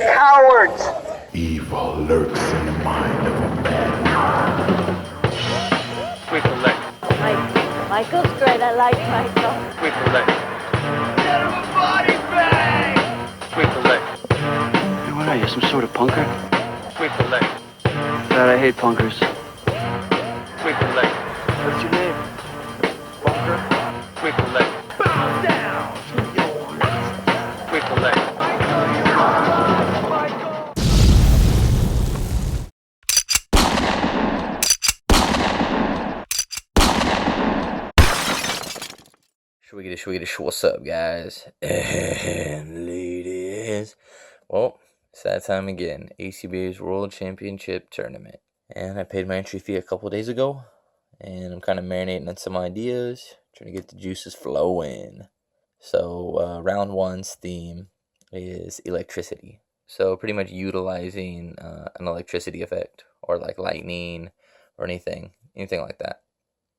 Cowards! Evil lurks in the mind of a bad man. We collect. Michael's great. I like Michael. We collect. Get him a body bag! We collect. Hey, what are you, some sort of punker? We collect. God, I hate punkers. We collect. What's your name? Bunker? We collect. Bow down to yours! We collect. What's up, guys and ladies? Well, it's that time again. ACBA's World Championship Tournament. And I paid my entry fee a couple days ago. And I'm kind of marinating on some ideas. Trying to get the juices flowing. So, round one's theme is electricity. So, pretty much utilizing an electricity effect. Or like lightning or anything like that.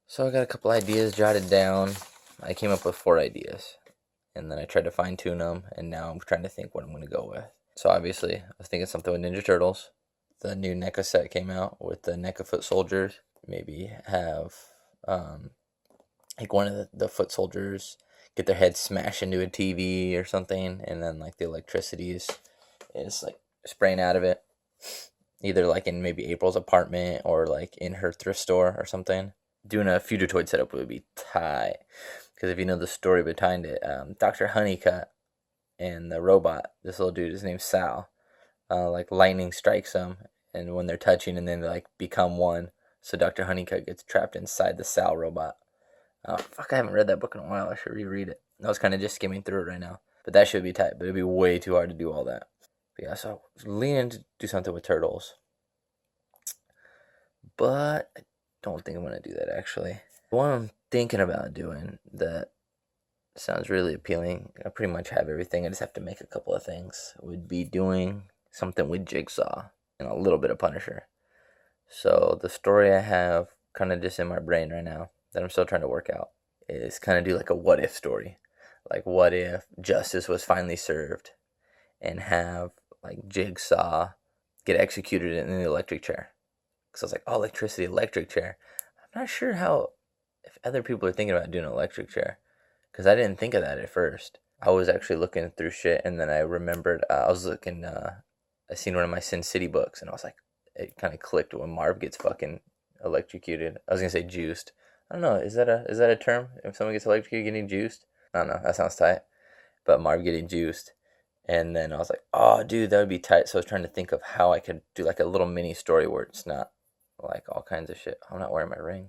So, I got a couple ideas jotted down. I came up with 4 ideas, and then I tried to fine-tune them, and now I'm trying to think what I'm going to go with. So obviously, I was thinking something with Ninja Turtles. The new NECA set came out with the NECA foot soldiers. Maybe have, like one of the foot soldiers get their head smashed into a TV or something, and then like the electricity is like spraying out of it. Either like in maybe April's apartment or like in her thrift store or something. Doing a Fugitoid setup would be tight. Because if you know the story behind it, Dr. Honeycutt and the robot, this little dude, his name's Sal, like lightning strikes them, and when they're touching, and then they like become one. So Dr. Honeycutt gets trapped inside the Sal robot. I haven't read that book in a while. I should reread it. I was kind of just skimming through it right now. But that should be tight, but it'd be way too hard to do all that. But yeah, so I was leaning to do something with turtles. But I don't think I'm going to do that, actually. The one I'm thinking about doing that sounds really appealing, I pretty much have everything, I just have to make a couple of things, would be doing something with Jigsaw and a little bit of Punisher. So the story I have kind of just in my brain right now that I'm still trying to work out is kind of do like a what if story. Like what if justice was finally served and have like Jigsaw get executed in the electric chair. Because I was like, oh, electricity, electric chair. I'm not sure if other people are thinking about doing an electric chair. Because I didn't think of that at first. I was actually looking through shit, and then I remembered, I seen one of my Sin City books, and I was like, it kind of clicked when Marv gets fucking electrocuted. I was going to say juiced. I don't know, is that a term? If someone gets electrocuted, getting juiced? I don't know, that sounds tight. But Marv getting juiced. And then I was like, oh, dude, that would be tight. So I was trying to think of how I could do like a little mini story where it's not like all kinds of shit. I'm not wearing my ring.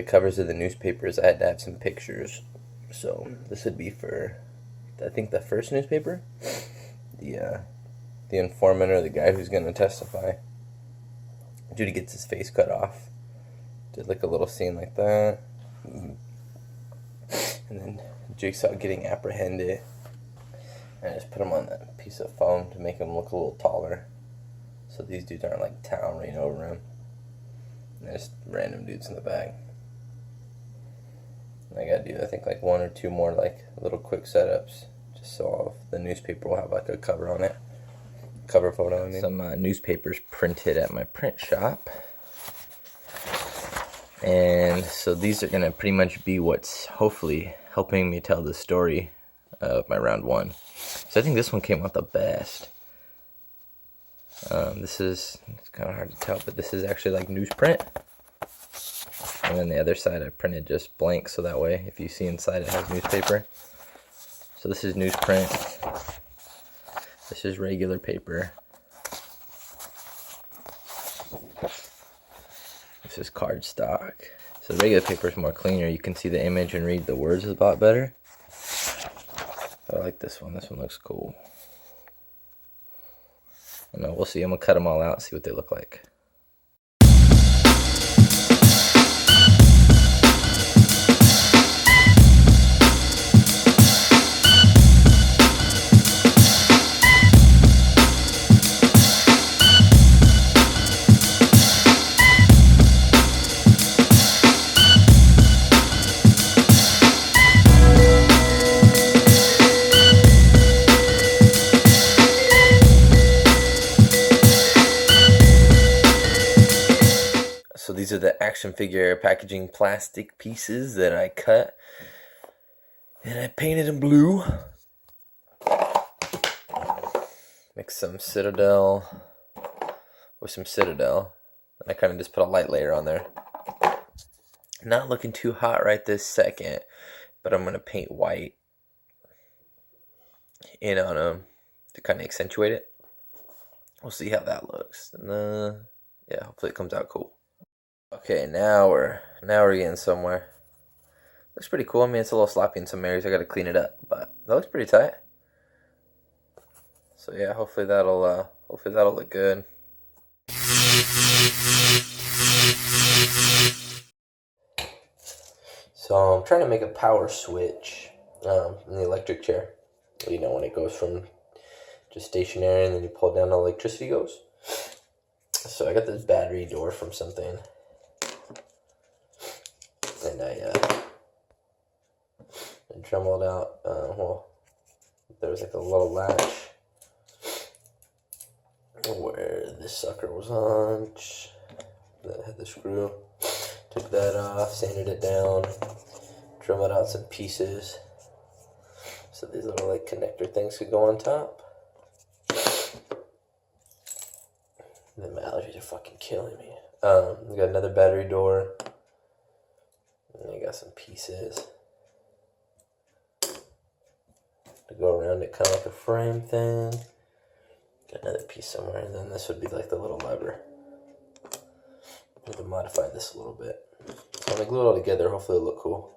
covers of the newspapers, I had to have some pictures. So this would be for, I think, the first newspaper. The informant, or the guy who's going to testify. Dude gets his face cut off. Did like a little scene like that. And then Jigsaw getting apprehended. And I just put him on that piece of foam to make him look a little taller. So these dudes aren't like towering over him. And there's random dudes in the back. And I gotta do, I think, like 1 or 2 more like little quick setups. Just so the newspaper will have like a cover on it. Cover photo, I mean. Some newspapers printed at my print shop. And so these are gonna pretty much be what's hopefully helping me tell the story of my round 1. So I think this one came out the best. It's kind of hard to tell, but this is actually like newsprint. And then the other side I printed just blank, so that way if you see inside it has newspaper. So this is newsprint. This is regular paper. This is cardstock. So the regular paper is more cleaner. You can see the image and read the words a lot better. I like this one. This one looks cool. I don't know, we'll see. I'm going to cut them all out and see what they look like. So these are the action figure packaging plastic pieces that I cut. And I painted them blue. Mix some Citadel with some Citadel. And I kind of just put a light layer on there. Not looking too hot right this second. But I'm going to paint white in on them to kind of accentuate it. We'll see how that looks. And yeah, hopefully it comes out cool. Okay, now we're getting somewhere. Looks pretty cool. I mean, it's a little sloppy in some areas. I got to clean it up, but that looks pretty tight. So yeah, hopefully that'll look good. So I'm trying to make a power switch in the electric chair. You know, when it goes from just stationary and then you pull it down, the electricity goes. So I got this battery door from something. And I dremelled out, well, there was like a little latch where this sucker was on, that had the screw. Took that off, sanded it down, dremelled out some pieces so these little like connector things could go on top. The allergies are fucking killing me. We got another battery door. And I got some pieces to go around it, kind of like a frame thing. Got another piece somewhere, and then this would be like the little lever. I'm going to modify this a little bit. So I'm going to glue it all together. Hopefully it'll look cool.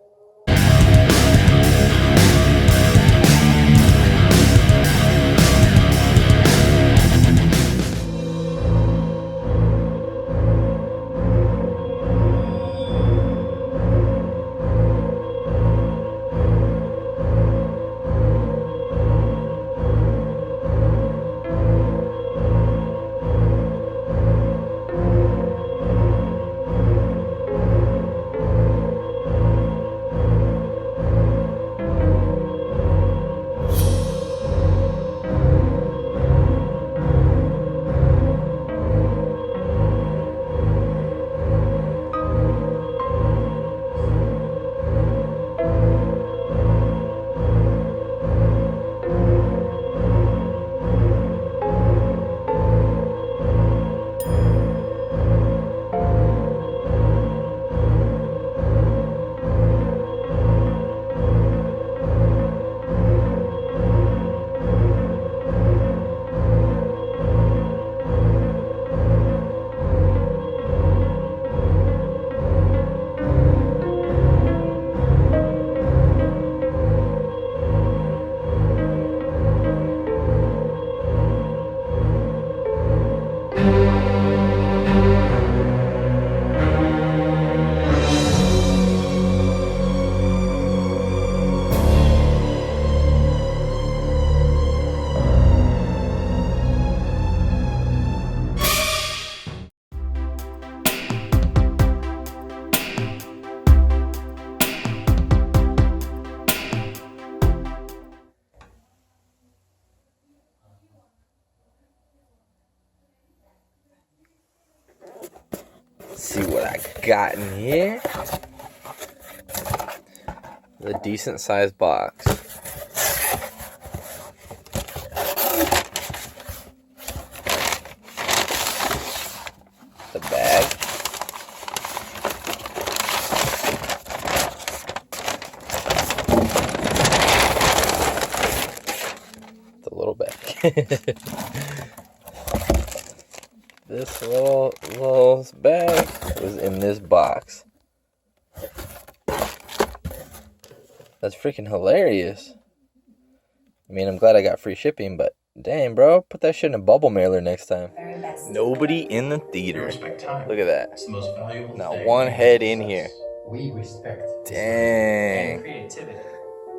see what I got in here. A decent sized box. The bag. The little bag. This little bag was in this box. That's freaking hilarious. I mean, I'm glad I got free shipping, but dang, bro, put that shit in a bubble mailer next time. Nobody in the theater. Look at that. It's the most valuable Not thing one in head this in business. here. We respect Dang. creativity.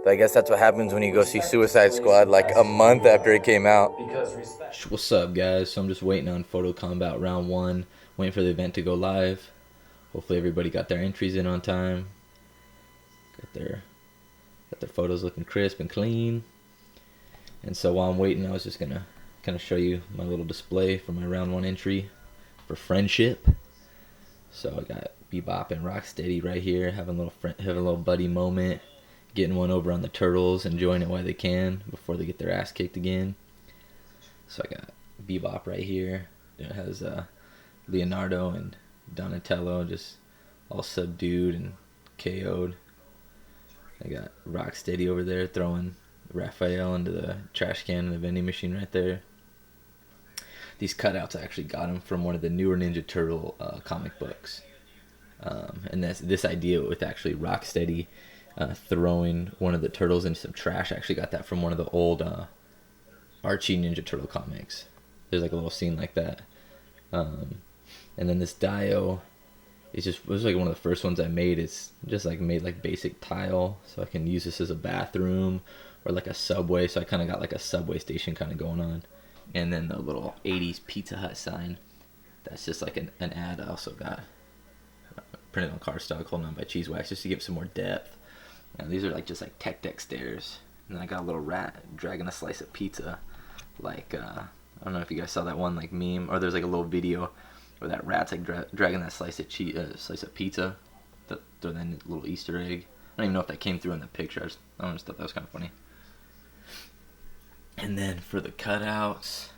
But I guess that's what happens when you go see Suicide Squad like a month after it came out. Because respect. What's up, guys? So I'm just waiting on Photo Kombat round 1, waiting for the event to go live. Hopefully everybody got their entries in on time. Got their photos looking crisp and clean. And so while I'm waiting, I was just gonna kind of show you my little display for my round 1 entry for friendship. So I got Bebop and Rocksteady right here, having a little buddy moment, getting one over on the Turtles, enjoying it while they can before they get their ass kicked again. So I got Bebop right here. It has Leonardo and Donatello just all subdued and KO'd. I got Rocksteady over there throwing Raphael into the trash can in the vending machine right there. These cutouts, I actually got them from one of the newer Ninja Turtle comic books. And this idea with actually Rocksteady throwing one of the turtles into some trash, I actually got that from one of the old Archie Ninja Turtle comics. There's like a little scene like that. And then this Dio, it was like one of the first ones I made. It's just like made like basic tile, so I can use this as a bathroom or like a subway. So I kind of got like a subway station kind of going on. And then the little 80s Pizza Hut sign. That's just like an ad I also got. Printed on cardstock, holding on by cheese wax just to give some more depth. Now these are like just like tech deck stairs. And then I got a little rat dragging a slice of pizza. Like, I don't know if you guys saw that one like meme, or there's like a little video where that rat's like dragging that slice of pizza. Throw that little Easter egg. I don't even know if that came through in the picture. I just thought that was kind of funny. And then for the cutouts,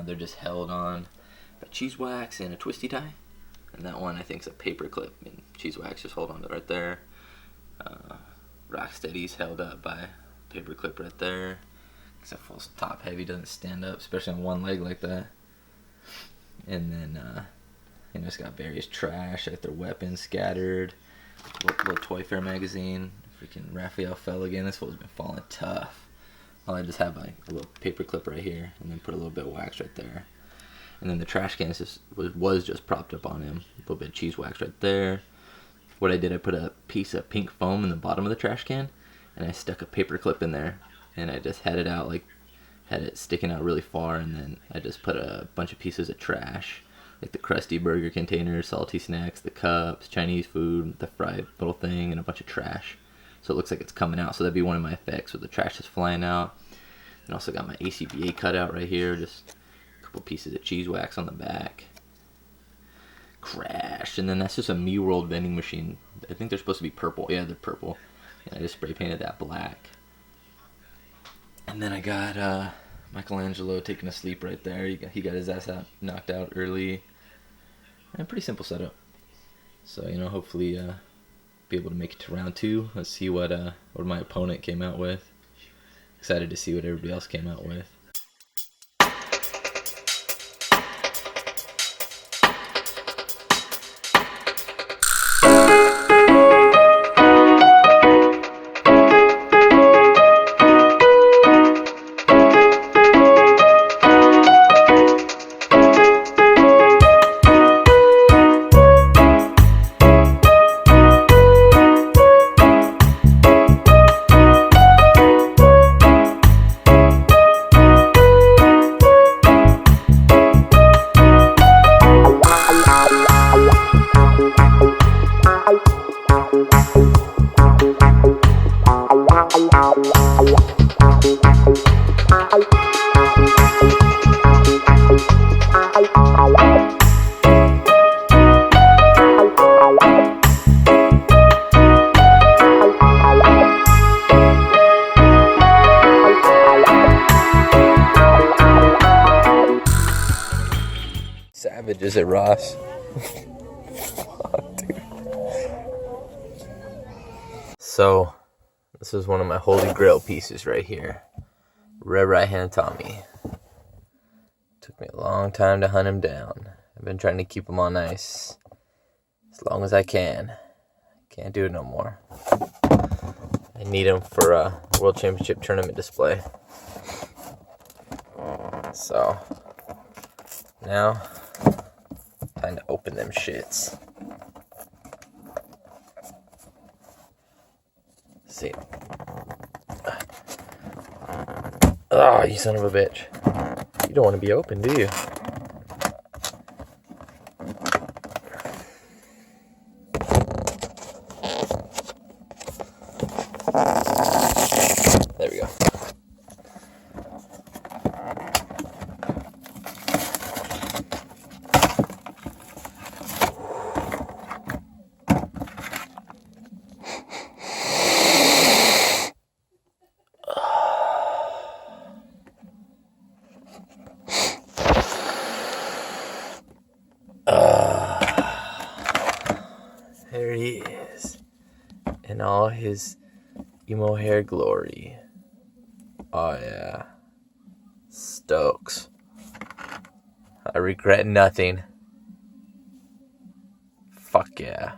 they're just held on by cheese wax and a twisty tie. And that one I think is a paper clip, and cheese wax just hold on to it right there. Rocksteady's held up by paper clip right there. Except for it's top heavy, doesn't stand up, especially on one leg like that. And then it's got various trash, like their weapons scattered. Little Toy Fair magazine. Freaking Raphael fell again. This fool's been falling tough. I just have like a little paper clip right here, and then put a little bit of wax right there. And then the trash can was just propped up on him. A little bit of cheese wax right there. What I did, I put a piece of pink foam in the bottom of the trash can, and I stuck a paper clip in there, and I just had it sticking out really far, and then I just put a bunch of pieces of trash, like the Krusty Burger containers, salty snacks, the cups, Chinese food, the fried little thing, and a bunch of trash. So it looks like it's coming out. So that'd be one of my effects, with the trash just flying out. And also got my A.C.B.A. cutout right here, just a couple pieces of cheese wax on the back. Crash. And then that's just a MeWorld vending machine. I think they're supposed to be purple. Yeah, they're purple. And I just spray painted that black. And then I got Michelangelo taking a sleep right there. He got his ass knocked out early. And pretty simple setup. So, hopefully be able to make it to round 2. Let's see what my opponent came out with. Excited to see what everybody else came out with. savages at Ross. Fuck, dude. So, this is one of my holy grail pieces right here. Red Right Hand Tommy. Took me a long time to hunt him down. I've been trying to keep him on ice as long as I can. Can't do it no more. I need him for a World Championship tournament display. So, now, time to open them shits. See. Oh, you son of a bitch. You don't want to be open, do you? There we go. There he is, in all his emo hair glory. Oh yeah, Stokes. I regret nothing. Fuck yeah.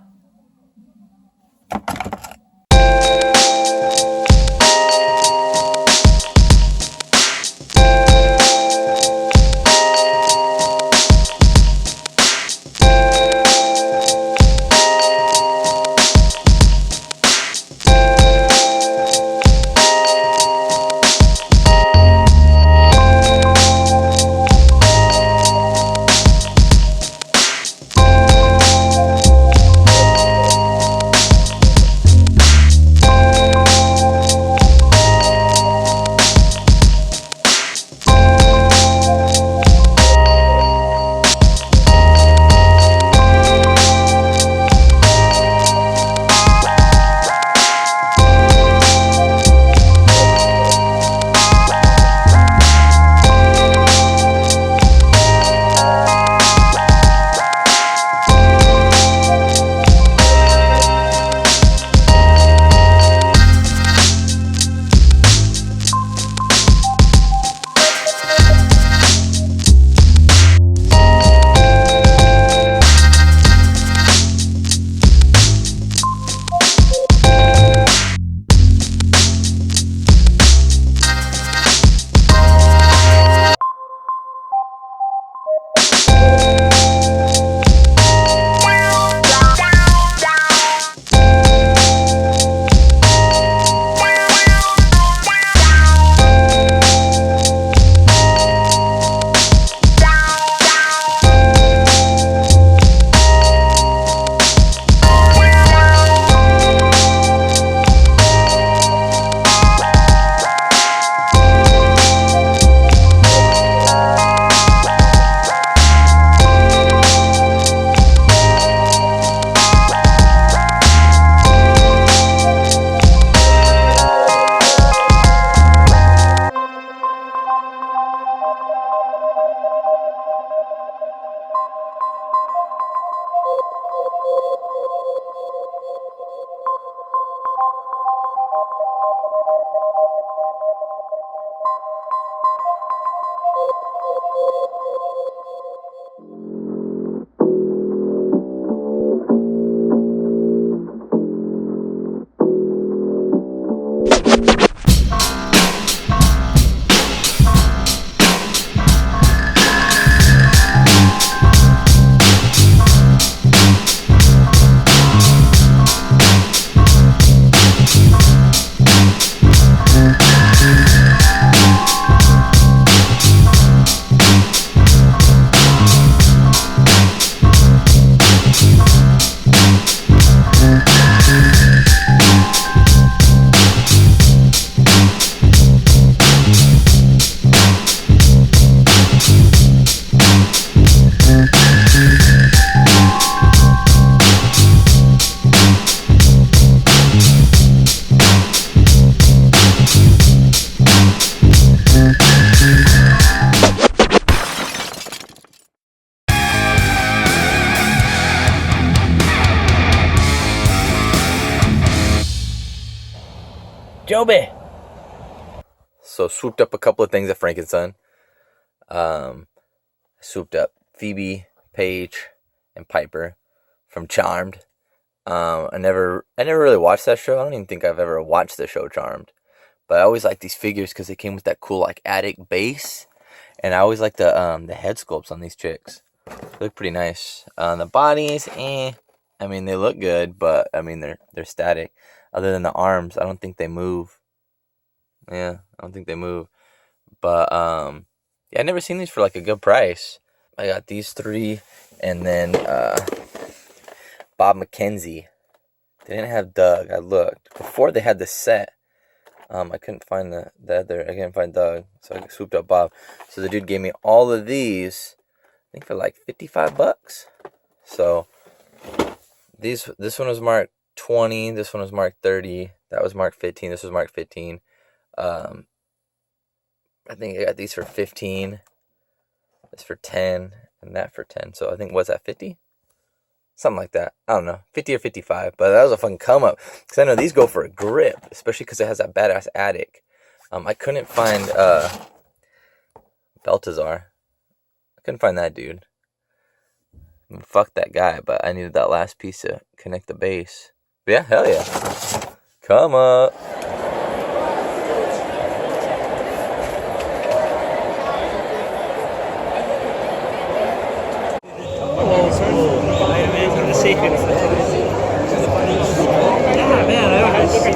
Kenobi. So swooped up a couple of things at Frankenson. Swooped up Phoebe, Paige, and Piper from Charmed. I never really watched that show. I don't even think I've ever watched the show Charmed. But I always liked these figures because they came with that cool like attic base, and I always liked the head sculpts on these chicks. They look pretty nice. The bodies, I mean they look good, but I mean they're static. Other than the arms, I don't think they move. Yeah, I don't think they move. But yeah, I never seen these for like a good price. I got these 3, and then Bob McKenzie. They didn't have Doug. I looked before they had the set. I couldn't find the other. I couldn't find Doug, so I swooped up Bob. So the dude gave me all of these, I think for like $55. So this one was marked 20. This one was marked 30. That was marked 15. This was marked 15. I think I got these for 15. This for 10, and that for 10. So I think what's that 50? Something like that. I don't know, 50 or 55. But that was a fucking come up because I know these go for a grip, especially because it has that badass attic. I couldn't find Baltazar. I couldn't find that dude. I mean, fuck that guy, but I needed that last piece to connect the base. But yeah, hell yeah. Come up.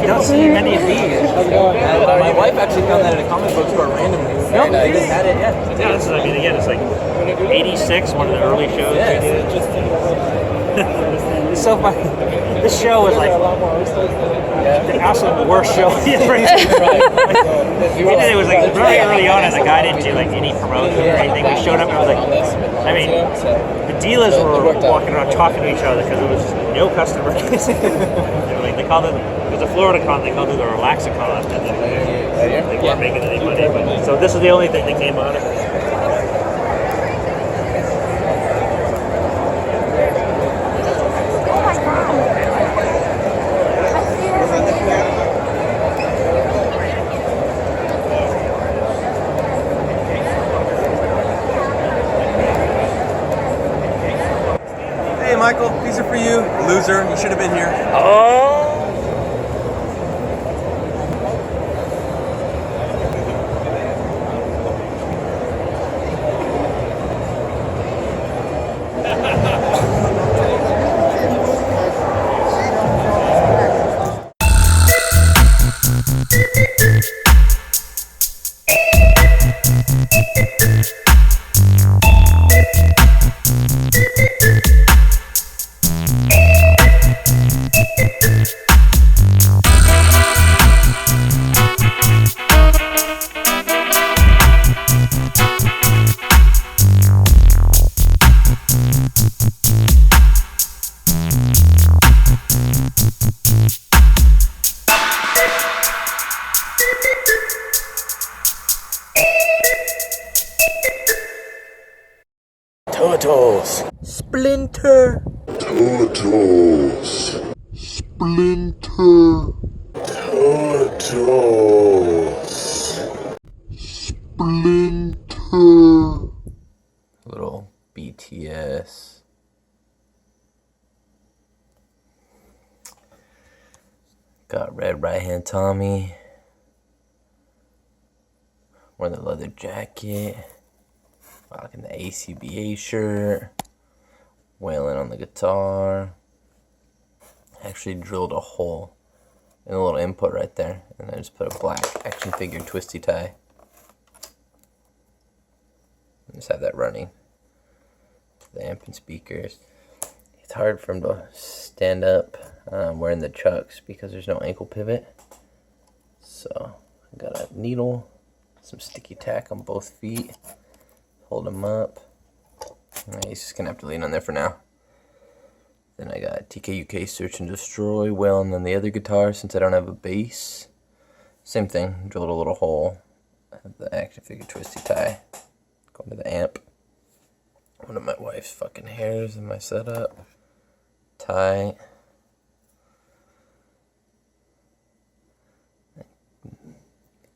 Don't see many of these. My wife actually found that at a comic book store randomly. Nope. They just had it, yeah. Yeah, this is, I mean, again, it's like 86, one of the early shows we did. It's so funny. This show was like the absolute worst show we ever did. We did it was like very early on, and the guy didn't do like any promotion or anything. We showed up and it was like, I mean, the dealers were walking around talking to each other because there was no customers. They called it, it was a Florida con, they called it the Relaxicon, and then they weren't making any money. But, so this is the only thing that came out of it. Hey Michael, these are for you. Loser, you should have been here. Oh. Turtles. Splinter. Turtles. Splinter. Turtles. Splinter. Little BTS. Got Red Right Hand Tommy. Wearing the leather jacket. Rocking the A.C.B.A. shirt. Wailing on the guitar. Actually drilled a hole in a little input right there. And I just put a black action figure twisty tie. And just have that running. The amp and speakers. It's hard for him to stand up wearing the chucks because there's no ankle pivot. So I got a needle, some sticky tack on both feet. Hold him up. He's just gonna have to lean on there for now. Then I got TKUK Search and Destroy wailing on the other guitar since I don't have a bass. Same thing, drilled a little hole. I have the action figure twisty tie. Going to the amp. One of my wife's fucking hairs in my setup. Tie.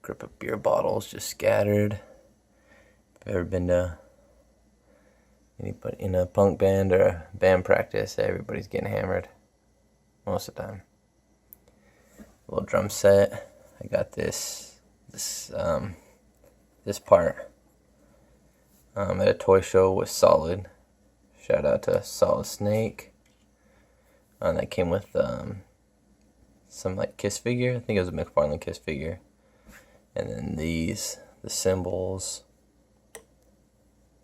grip of beer bottles just scattered. If you've ever been to anybody in a punk band or a band practice, everybody's getting hammered most of the time. Little drum set. I got this part at a toy show with Solid. Shout out to Solid Snake. And that came with some like Kiss figure. I think it was a McFarlane Kiss figure. And then the cymbals,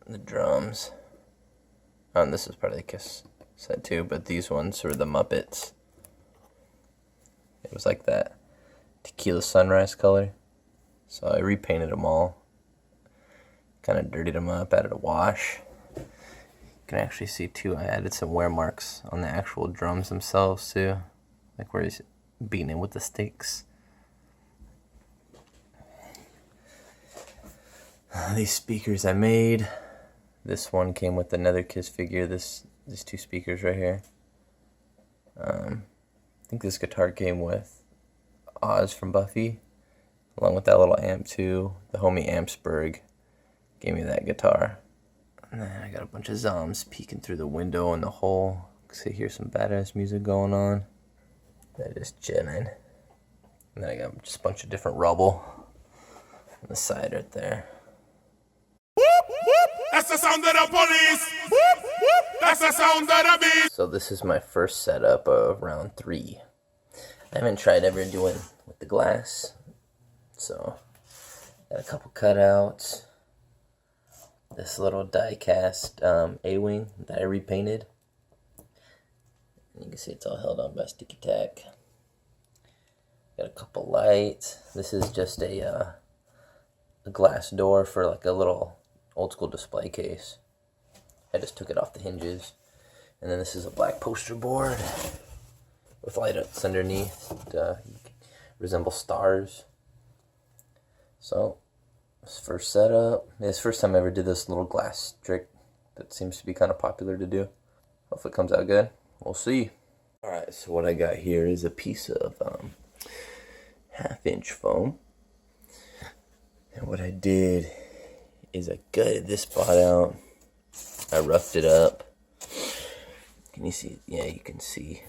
the drums. And this is part of the Kiss set too, but these ones were the Muppets. It was like that tequila sunrise color. So I repainted them all. Kind of dirtied them up, added a wash. You can actually see too, I added some wear marks on the actual drums themselves too. Like where he's beating it with the sticks. These speakers I made. This one came with another Kiss figure. These two speakers right here. I think this guitar came with Oz from Buffy, along with that little amp too. The homie Ampsberg gave me that guitar. And then I got a bunch of zombs peeking through the window in the hole. So hear some badass music going on. They're just chilling. And then I got just a bunch of different rubble on the side right there. That's the sound of the police. That's the sound of the beast. So this is my first setup of round 3. I haven't tried ever doing with the glass. So got a couple cutouts. This little die-cast A-wing that I repainted. And you can see it's all held on by sticky tack. Got a couple lights. This is just a glass door for like a little old school display case. I just took it off the hinges. And then this is a black poster board with lights underneath to resemble stars. So this first setup. It's the first time I ever did this little glass trick that seems to be kind of popular to do. Hopefully it comes out good. We'll see. Alright, so what I got here is a piece of 1/2-inch foam. And what I did is I gutted this spot out. I roughed it up. Can you see? Yeah, you can see.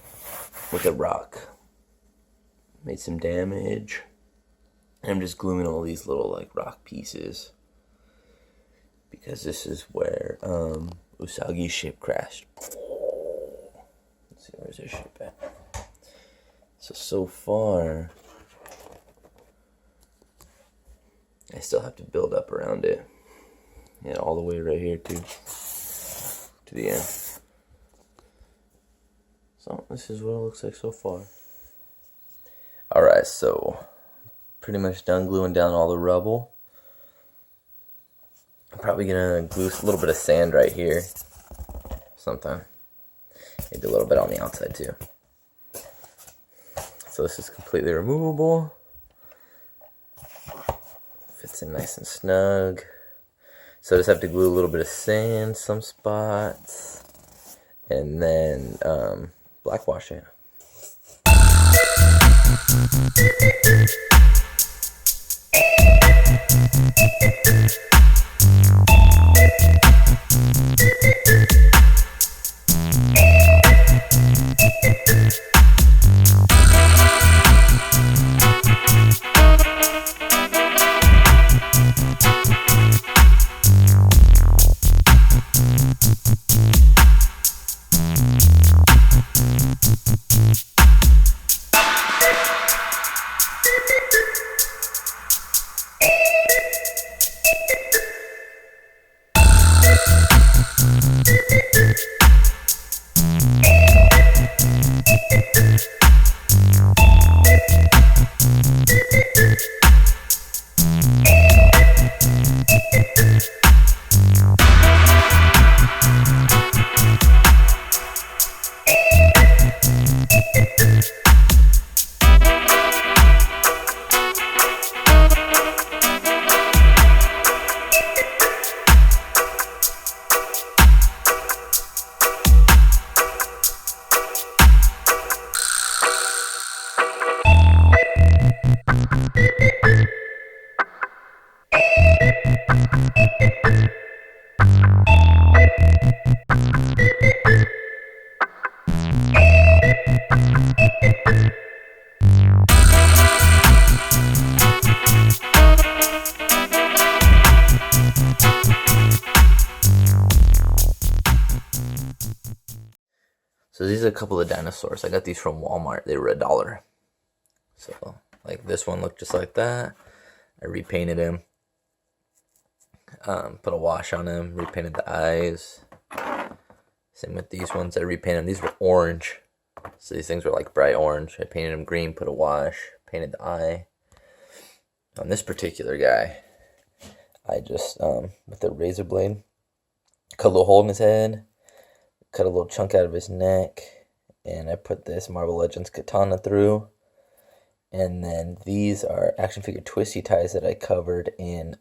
With a rock. Made some damage. And I'm just gluing all these little like rock pieces. Because this is where Usagi's ship crashed. Let's see, where's their ship at? So far, I still have to build up around it. And all the way right here to the end. So this is what it looks like so far. Alright, so pretty much done gluing down all the rubble. I'm probably gonna glue a little bit of sand right here sometime. Maybe a little bit on the outside too. So this is completely removable. Fits in nice and snug. So I just have to glue a little bit of sand, some spots, and then blackwash it. So these are a couple of dinosaurs. I got these from Walmart. They were $1. So like this one looked just like that. I repainted him. Put a wash on him. Repainted the eyes. Same with these ones. I repainted them. These were orange. So these things were like bright orange. I painted them green. Put a wash. Painted the eye. On this particular guy, I just with a razor blade cut a little hole in his head. Cut a little chunk out of his neck, and I put this Marvel Legends katana through. And then these are action figure twisty ties that I covered in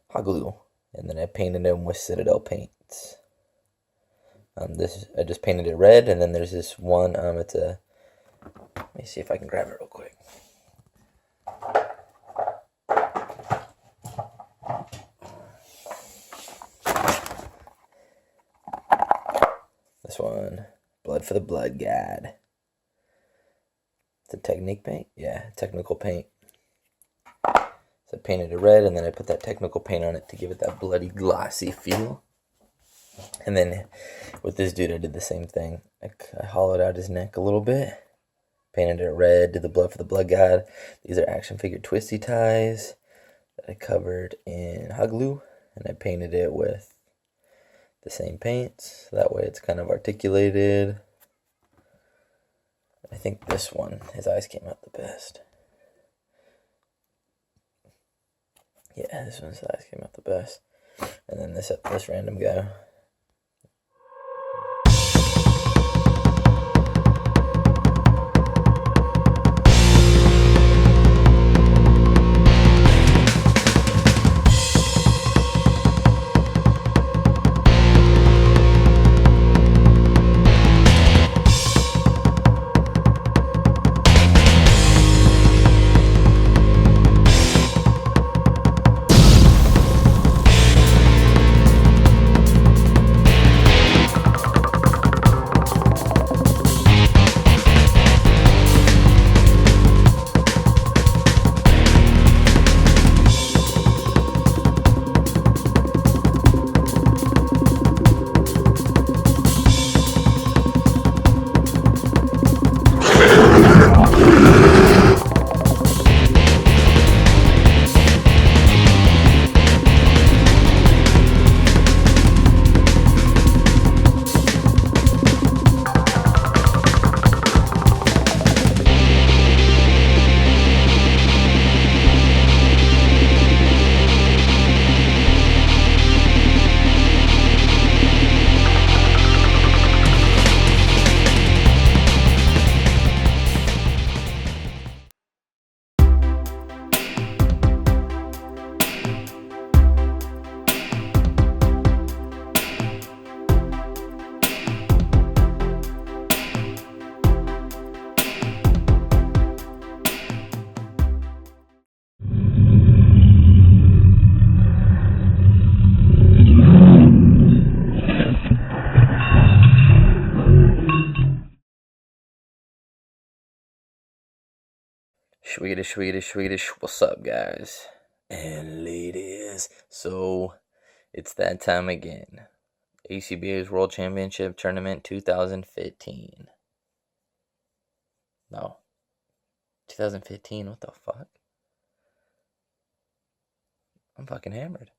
hot glue, and then I painted them with Citadel paints. This I just painted it red, and then there's this one. It's a. Let me see if I can grab it real quick. This one, Blood for the Blood God. It's a technique paint? Yeah, technical paint. So I painted it red, and then I put that technical paint on it to give it that bloody glossy feel. And then with this dude, I did the same thing. I hollowed out his neck a little bit. Painted it red, did the Blood for the Blood God. These are action figure twisty ties that I covered in hot glue. And I painted it with the same paints. That way it's kind of articulated. I think this one, his eyes came out the best. Yeah, this one's eyes came out the best. And then this random guy. Shwiggity, what's up, guys and ladies? So it's that time again. ACBA's World Championship Tournament 2015. No, 2015. What the fuck? I'm fucking hammered.